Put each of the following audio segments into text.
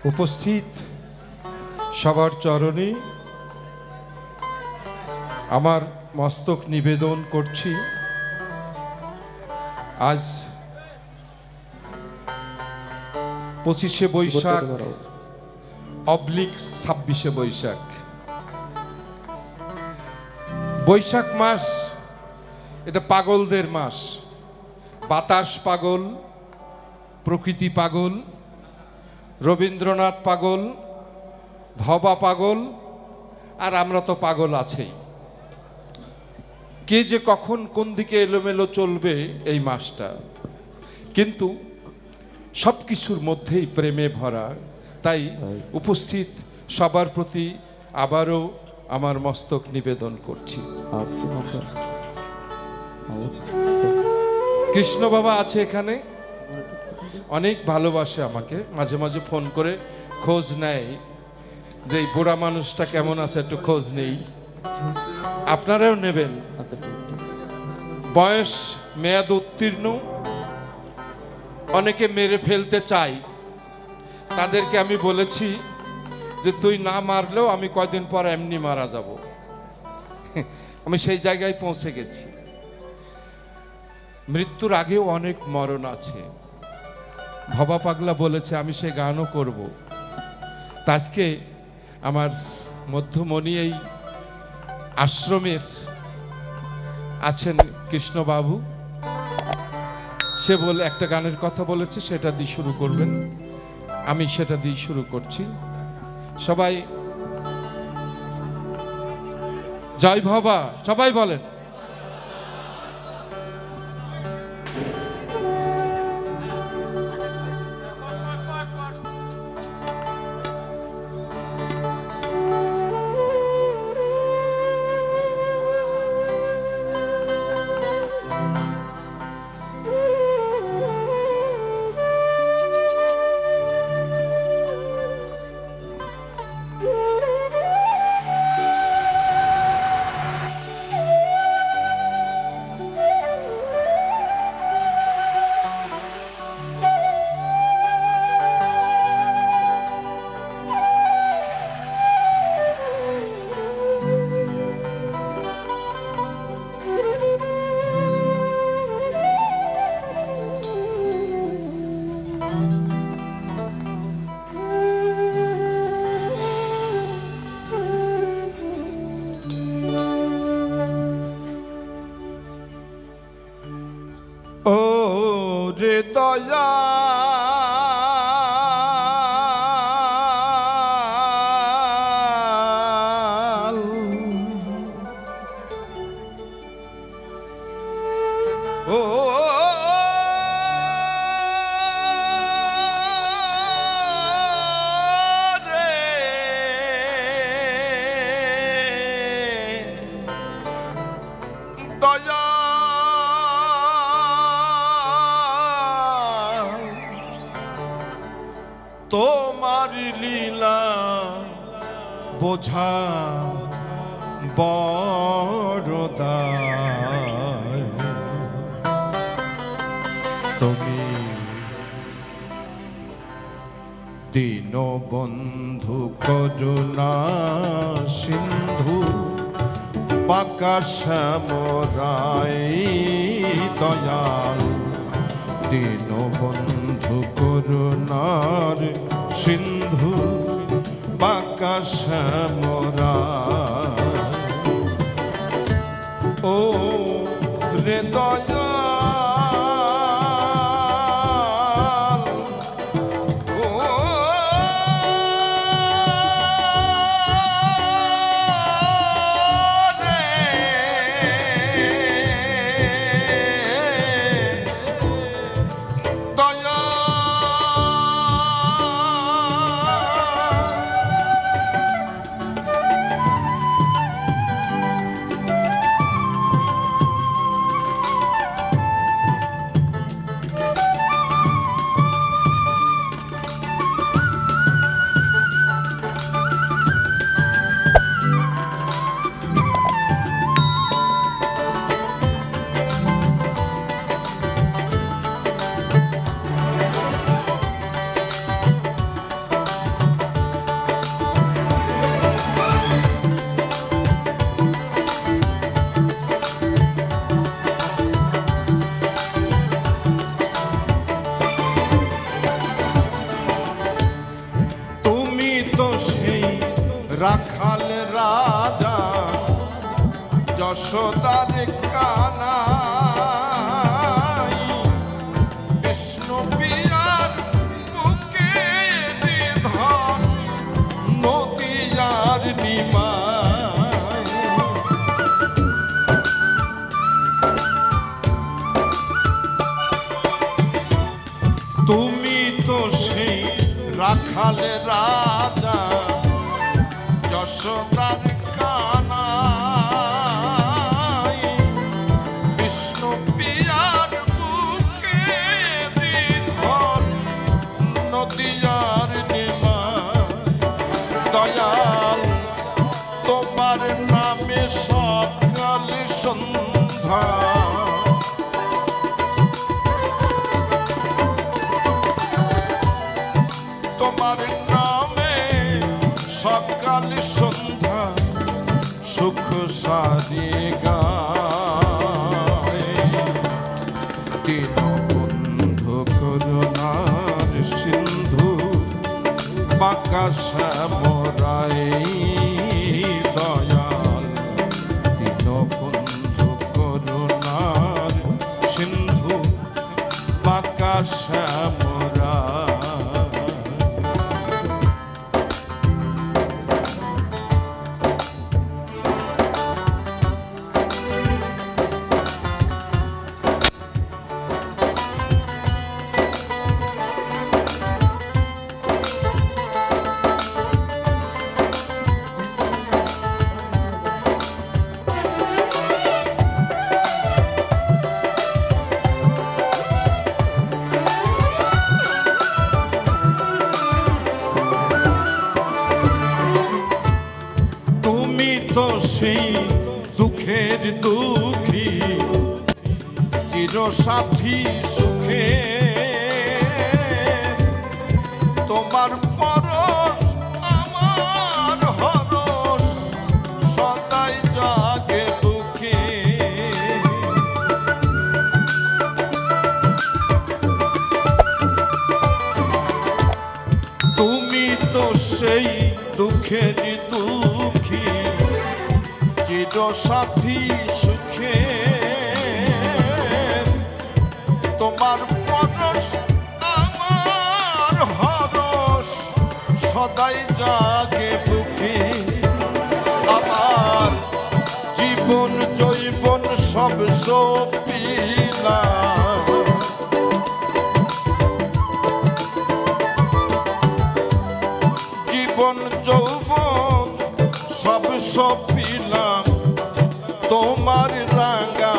উপস্থিত সবার চরণে আমার মস্তক নিবেদন করছি। আজ 25শে বৈশাখ অবলিক 26শে বৈশাখ। বৈশাখ মাস এটা পাগলদের মাস। বাতাস পাগল, প্রকৃতি পাগল, রবীন্দ্রনাথ পাগল, ভবা পাগল, আর আমরা তো পাগল আছেই। কে যে কখন কোন দিকে এলোমেলো চলবে এই মাসটা, কিন্তু সব কিছুর মধ্যেই প্রেমে ভরা। তাই উপস্থিত সবার প্রতি আবারও আমার মস্তক নিবেদন করছি। কৃষ্ণ বাবা আছে এখানে, অনেক ভালোবাসে আমাকে, মাঝে মাঝে ফোন করে খোঁজ নেয় যে এই বুড়া মানুষটা কেমন আছে, একটু খোঁজ নেই। আপনারাও নেবেন। বয়স মেয়াদ উত্তীর্ণ, অনেকে মেরে ফেলতে চাই, তাদেরকে আমি বলেছি যে তুই না মারলেও আমি কয়দিন পর এমনি মারা যাব। আমি সেই জায়গায় পৌঁছে গেছি। মৃত্যুর আগেও অনেক মরণ আছে। ভবা পাগলা বলেছে আমি সে গানও করব। আজকে আমার মধ্যমণি এই আশ্রমের আছেন কৃষ্ণবাবু, সে বলে একটা গানের কথা বলেছে, সেটা দিয়ে শুরু করবেন। আমি সেটা দিয়ে শুরু করছি। সবাই জয় ভবা, সবাই বলেন। ও রে দয়া ও দয়া তোমার লীলা বোঝা বড়দায়। তুমি দীনবন্ধু করুণা সিন্ধু বাঁকা শ্যামরাই দয়াল। দীনবন্ধু করুণার সিন্ধু বাঁকা শ্যামরাই। ও রে দয়া রাখাল রাজা যশোদার কানাই বিষ্ণু পিয়ার বুকে ধন নদিয়ার নিমাই তুমি তো সেই রাখাল রাজা যশোদার কানাই বিষ্ণু পিয়ার বুকে ধন নদিয়ার নিমাই দয়াল তোমার নামে সকাল সন্ধ্যা তোমার নামে সকাল সন্ধ্যা সুখ সারিয়ে গায় দীনবন্ধু করুণার সিন্ধু বাঁকা শ্যামরাই দয়াল দীনবন্ধু করুণার সিন্ধু বাঁকা শ্যামরাই তো সেই দুঃখের দুঃখী চির সাথী সুখে তোমার পরশ আমার হরস সদাই জাগে বুকে তুমি তো সেই দুঃখের দুঃখী চির সাথী সুখে তোমার পরশ আমার হরস সদাই জাগে বুকে আমার জীবন জৈবন সব সপিলাম জীবন যৌবন সব সপিলাম তোমার রাঙা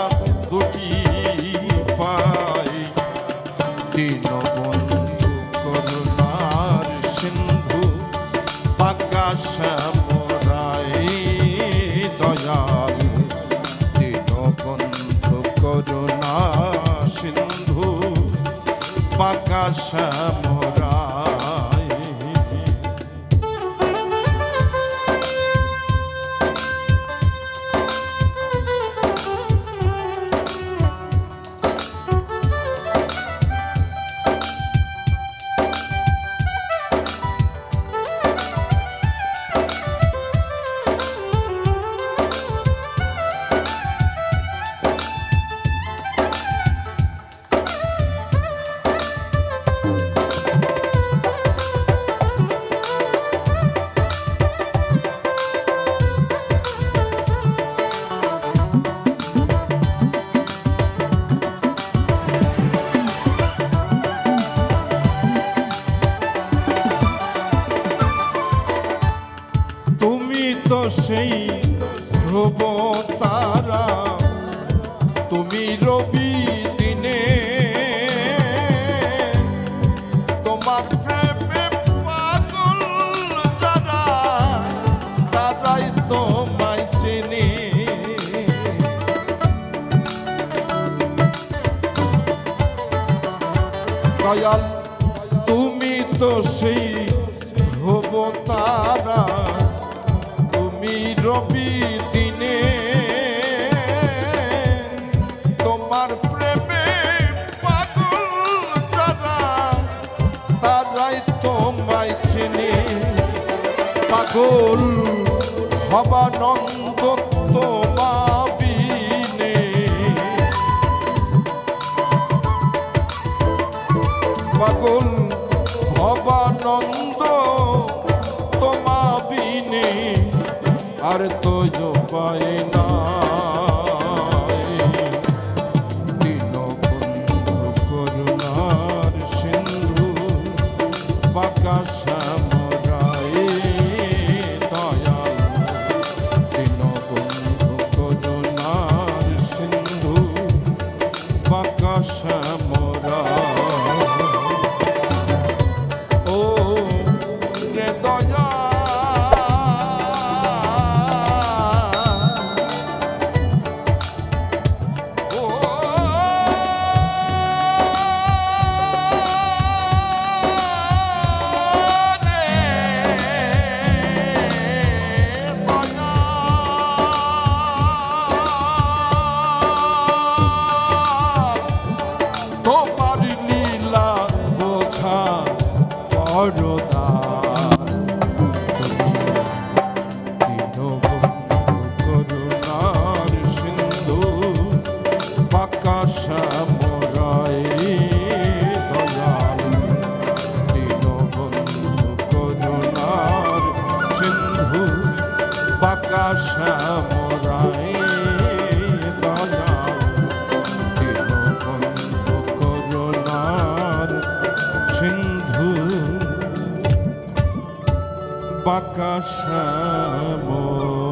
দুটি পাই দীনবন্ধু করুণার সিন্ধু বাঁকা শ্যামরাই দয়াল দীনবন্ধু করুণা সিন্ধু বাঁকা শ্যামরাই তো সেই ধ্রুব তারা তুমি রবি দিনে তোমার প্রেমে পাগল যারা তারাই তোমায় চেনে দয়াল তুমি তো সেই ধ্রুব তারা রবি দিনে তোমার প্রেমে পাগল যারা তারাই তোমায় চেনে পাগল ভবানন্দ তোমাবিনে পাগল ভবানন্দ তোমাবিনে আর তো পায় না দীনবন্ধু করুণার সিন্ধু বাঁকা শ্যামরায় দয়াল দীনবন্ধু করুণার সিন্ধু বাঁকা শ্যামরায় ও রে দয়া তোমার লীলা বোঝা বড়দার দীনবন্ধু করুণার সিন্ধু বাঁকা শ্যামরায় দয়াল দীনবন্ধু করুণার সিন্ধু বাঁকা শ্যামরায় দয়াল দীনবন্ধু করুণার সিন্ধু বাঁকা শ্যামরায়